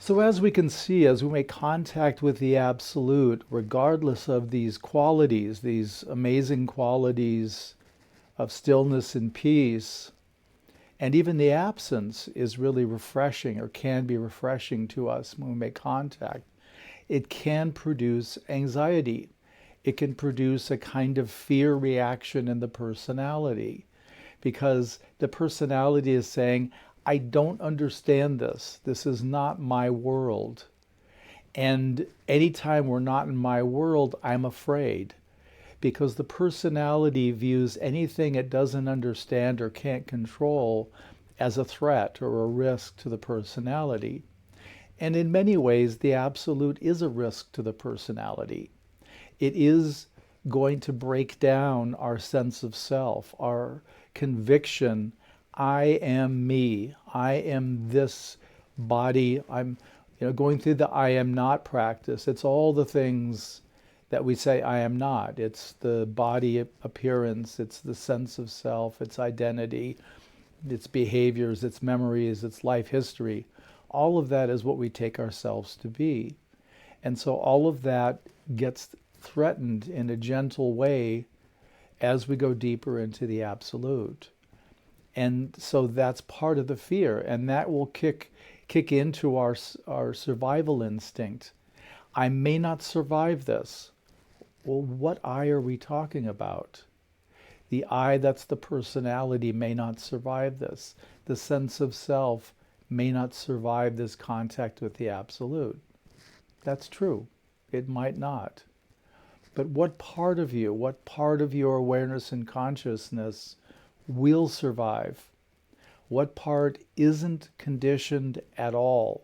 So as we can see, as we make contact with the Absolute, regardless of these qualities, these amazing qualities of stillness and peace, and even the absence is really refreshing or can be refreshing to us when we make contact. It can produce anxiety. It can produce a kind of fear reaction in the personality because the personality is saying, I don't understand this. This is not my world. And anytime we're not in my world, I'm afraid because the personality views anything it doesn't understand or can't control as a threat or a risk to the personality. And in many ways, the Absolute is a risk to the personality. It is going to break down our sense of self, our conviction, I am me, I am this body, I'm going through the I am not practice. It's all the things that we say I am not. It's the body appearance, it's the sense of self, its identity, its behaviors, its memories, its life history. All of that is what we take ourselves to be. And so all of that gets threatened in a gentle way as we go deeper into the Absolute. And so that's part of the fear, and that will kick into our survival instinct. I may not survive this. Well, what I are we talking about? The I that's the personality may not survive this. The sense of self may not survive this contact with the Absolute. That's true. It might not. But what part of you, what part of your awareness and consciousness will survive? What part isn't conditioned at all?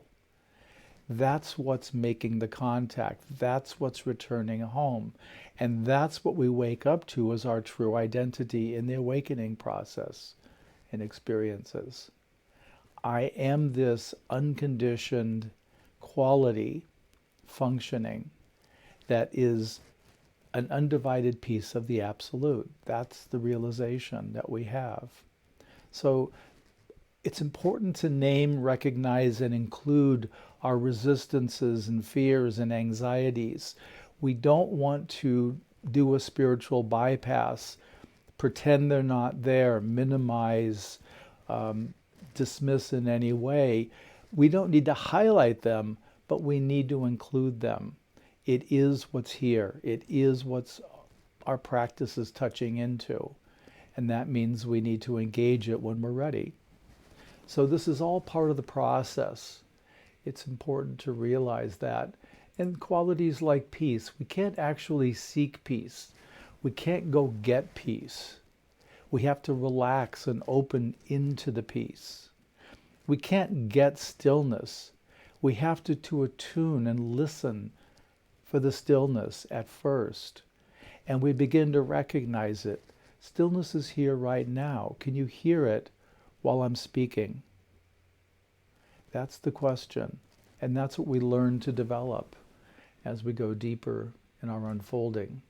That's what's making the contact. That's what's returning home. And that's what we wake up to as our true identity in the awakening process and experiences. I am this unconditioned quality functioning that is an undivided piece of the Absolute. That's the realization that we have. So it's important to name, recognize, and include our resistances and fears and anxieties. We don't want to do a spiritual bypass, pretend they're not there, minimize, dismiss in any way. We don't need to highlight them, but we need to include them. It is what's here. It is what's our practice is touching into. And that means we need to engage it when we're ready. So this is all part of the process. It's important to realize that. And qualities like peace, we can't actually seek peace. We can't go get peace. We have to relax and open into the peace. We can't get stillness. We have to attune and listen for the stillness at first. And we begin to recognize it. Stillness is here right now. Can you hear it while I'm speaking? That's the question. And that's what we learn to develop as we go deeper in our unfolding.